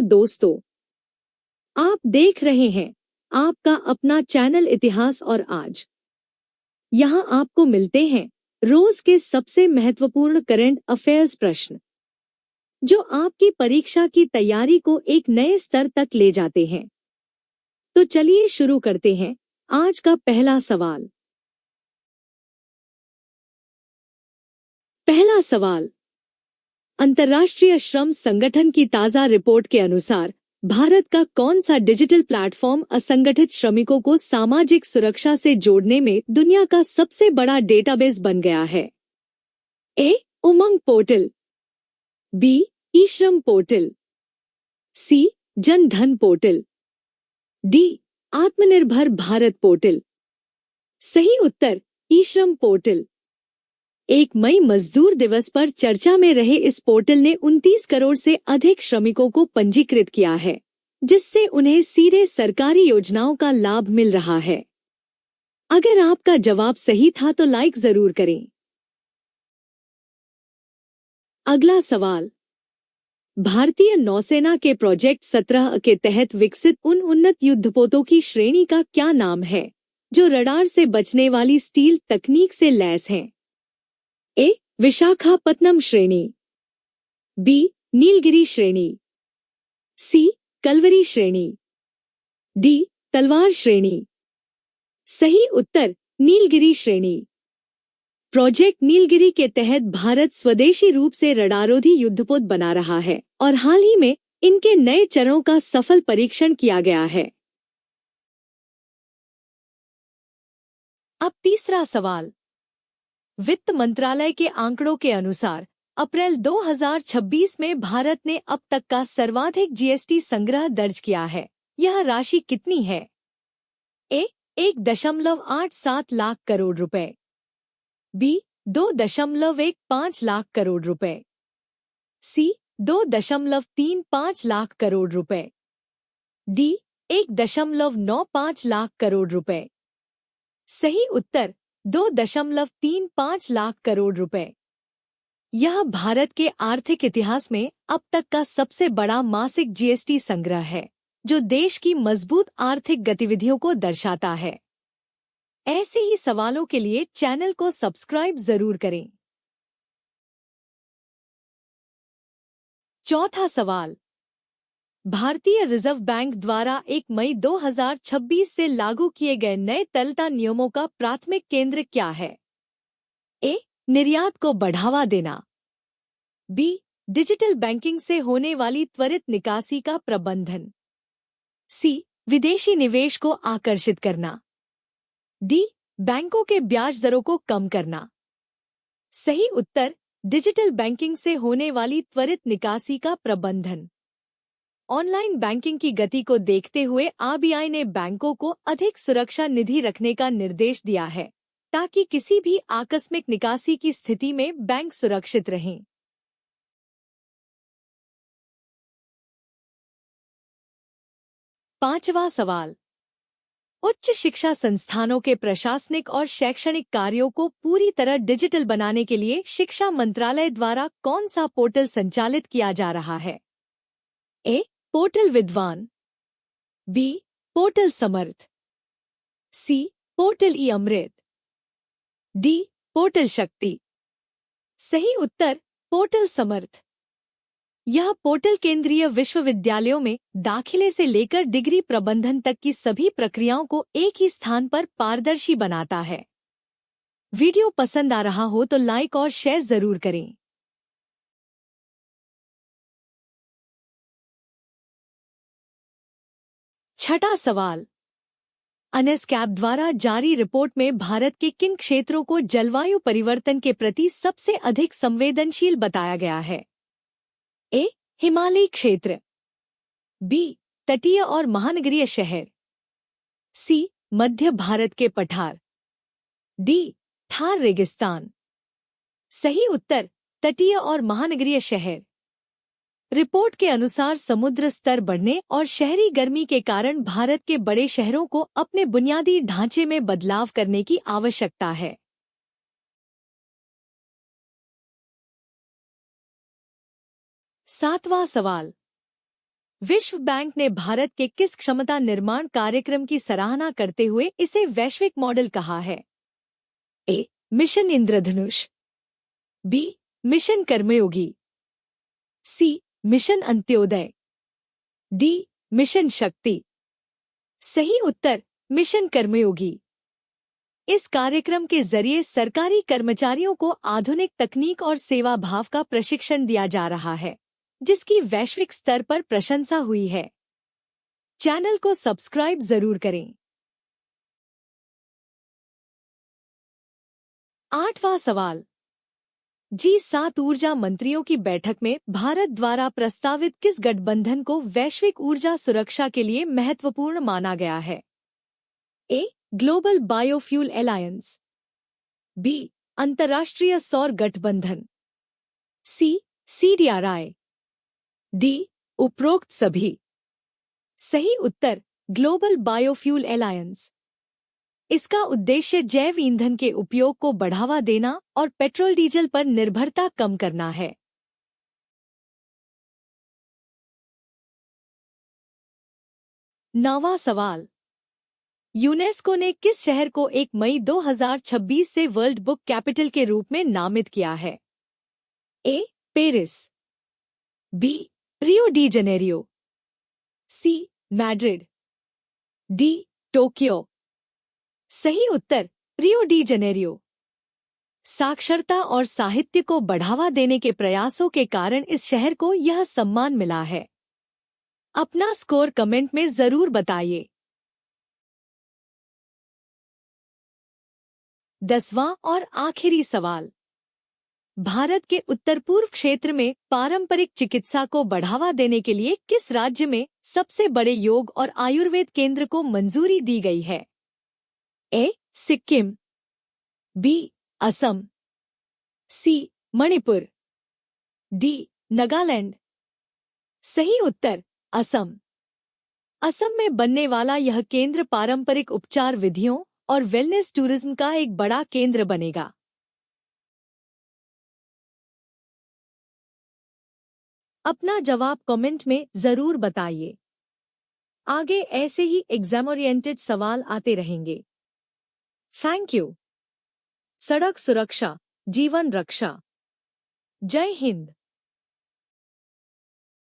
दोस्तों, आप देख रहे हैं आपका अपना चैनल इतिहास और आज। यहाँ आपको मिलते हैं रोज के सबसे महत्वपूर्ण करंट अफेयर्स प्रश्न, जो आपकी परीक्षा की तैयारी को एक नए स्तर तक ले जाते हैं। तो चलिए शुरू करते हैं आज का पहला सवाल। पहला सवाल, अंतर्राष्ट्रीय श्रम संगठन की ताज़ा रिपोर्ट के अनुसार भारत का कौन सा डिजिटल प्लेटफॉर्म असंगठित श्रमिकों को सामाजिक सुरक्षा से जोड़ने में दुनिया का सबसे बड़ा डेटाबेस बन गया है? ए. उमंग पोर्टल, बी. ई श्रम पोर्टल, सी. Jan Dhan portal, D. आत्मनिर्भर भारत पोर्टल। सही उत्तर ई श्रम पोर्टल। 1 मई मजदूर दिवस पर चर्चा में रहे इस पोर्टल ने 29 करोड़ से अधिक श्रमिकों को पंजीकृत किया है, जिससे उन्हें सीधे सरकारी योजनाओं का लाभ मिल रहा है। अगर आपका जवाब सही था तो लाइक जरूर करें। अगला सवाल, भारतीय नौसेना के प्रोजेक्ट 17 के तहत विकसित उन उन्नत युद्धपोतों की श्रेणी का क्या नाम है जो रडार से बचने वाली स्टील तकनीक से लैस हैं? ए. विशाखापत्तनम श्रेणी, बी. नीलगिरी श्रेणी, सी. कलवरी श्रेणी, डी. तलवार श्रेणी। सही उत्तर नीलगिरी श्रेणी। प्रोजेक्ट नीलगिरी के तहत भारत स्वदेशी रूप से रडारोधी युद्धपोत बना रहा है और हाल ही में इनके नए चरणों का सफल परीक्षण किया गया है। अब तीसरा सवाल, वित्त मंत्रालय के आंकड़ों के अनुसार अप्रैल 2026 में भारत ने अब तक का सर्वाधिक जीएसटी संग्रह दर्ज किया है। यह राशि कितनी है? ए. 1.87 लाख करोड़ रुपए, बी. 2.15 लाख करोड़ रुपए, सी. 2.35 लाख करोड़ रुपए, डी. 1.95 लाख करोड़ रुपए। सही उत्तर 2.35 लाख करोड़ रुपए। यह भारत के आर्थिक इतिहास में अब तक का सबसे बड़ा मासिक जीएसटी संग्रह है, जो देश की मजबूत आर्थिक गतिविधियों को दर्शाता है। ऐसे ही सवालों के लिए चैनल को सब्सक्राइब जरूर करें। चौथा सवाल, भारतीय रिजर्व बैंक द्वारा 1 मई 2026 से लागू किए गए नए तरलता नियमों का प्राथमिक केंद्र क्या है? ए. निर्यात को बढ़ावा देना, बी. डिजिटल बैंकिंग से होने वाली त्वरित निकासी का प्रबंधन, सी. विदेशी निवेश को आकर्षित करना, डी. बैंकों के ब्याज दरों को कम करना। सही उत्तर डिजिटल बैंकिंग से होने वाली त्वरित निकासी का प्रबंधन। ऑनलाइन बैंकिंग की गति को देखते हुए आरबीआई ने बैंकों को अधिक सुरक्षा निधि रखने का निर्देश दिया है, ताकि किसी भी आकस्मिक निकासी की स्थिति में बैंक सुरक्षित रहें। पांचवा सवाल, उच्च शिक्षा संस्थानों के प्रशासनिक और शैक्षणिक कार्यों को पूरी तरह डिजिटल बनाने के लिए शिक्षा मंत्रालय द्वारा कौन सा पोर्टल संचालित किया जा रहा है? ए. पोर्टल विद्वान, बी. पोर्टल समर्थ, सी. पोर्टल ई अमृत, डी. पोर्टल शक्ति। सही उत्तर पोर्टल समर्थ। यह पोर्टल केंद्रीय विश्वविद्यालयों में दाखिले से लेकर डिग्री प्रबंधन तक की सभी प्रक्रियाओं को एक ही स्थान पर पारदर्शी बनाता है। वीडियो पसंद आ रहा हो तो लाइक और शेयर जरूर करें। छठा सवाल, अनएसकैप द्वारा जारी रिपोर्ट में भारत के किन क्षेत्रों को जलवायु परिवर्तन के प्रति सबसे अधिक संवेदनशील बताया गया है? ए. हिमालयी क्षेत्र, बी. तटीय और महानगरीय शहर, सी. मध्य भारत के पठार, डी. थार रेगिस्तान। सही उत्तर तटीय और महानगरीय शहर। रिपोर्ट के अनुसार समुद्र स्तर बढ़ने और शहरी गर्मी के कारण भारत के बड़े शहरों को अपने बुनियादी ढांचे में बदलाव करने की आवश्यकता है। सातवां सवाल, विश्व बैंक ने भारत के किस क्षमता निर्माण कार्यक्रम की सराहना करते हुए इसे वैश्विक मॉडल कहा है? A. Mission Indradhanush, B. Mission Karmayogi, C. Mission Antyodaya, D. Mission Shakti. सही उत्तर मिशन कर्मयोगी। इस कार्यक्रम के जरिए सरकारी कर्मचारियों को आधुनिक तकनीक और सेवा भाव का प्रशिक्षण दिया जा रहा है, जिसकी वैश्विक स्तर पर प्रशंसा हुई है। चैनल को सब्सक्राइब जरूर करें। 8वां सवाल, G7 ऊर्जा मंत्रियों की बैठक में भारत द्वारा प्रस्तावित किस गठबंधन को वैश्विक ऊर्जा सुरक्षा के लिए महत्वपूर्ण माना गया है? A. Global biofuel alliance, B. अंतर्राष्ट्रीय सौर गठबंधन, सी. CDRI, D. उपरोक्त सभी। सही उत्तर ग्लोबल बायोफ्यूल अलायंस। इसका उद्देश्य जैव ईंधन के उपयोग को बढ़ावा देना और पेट्रोल डीजल पर निर्भरता कम करना है। नौवां सवाल, यूनेस्को ने किस शहर को 1 मई 2026 से वर्ल्ड बुक कैपिटल के रूप में नामित किया है? A. Paris, B. Rio de Janeiro, C. Madrid, D. Tokyo. सही उत्तर रियो डी जनेरियो। साक्षरता और साहित्य को बढ़ावा देने के प्रयासों के कारण इस शहर को यह सम्मान मिला है। अपना स्कोर कमेंट में जरूर बताइए। 10वां और आखिरी सवाल, भारत के उत्तर पूर्व क्षेत्र में पारंपरिक चिकित्सा को बढ़ावा देने के लिए किस राज्य में सबसे बड़े योग और आयुर्वेद केंद्र को मंजूरी दी गई है? ए. सिक्किम, बी. असम, सी. मणिपुर, डी. नागालैंड। सही उत्तर असम। असम में बनने वाला यह केंद्र पारंपरिक उपचार विधियों और वेलनेस टूरिज्म का एक बड़ा केंद्र बनेगा। अपना जवाब कमेंट में जरूर बताइए। आगे ऐसे ही एग्जाम ओरिएंटेड सवाल आते रहेंगे। Thank you. सड़क सुरक्षा, जीवन रक्षा। जय हिंद।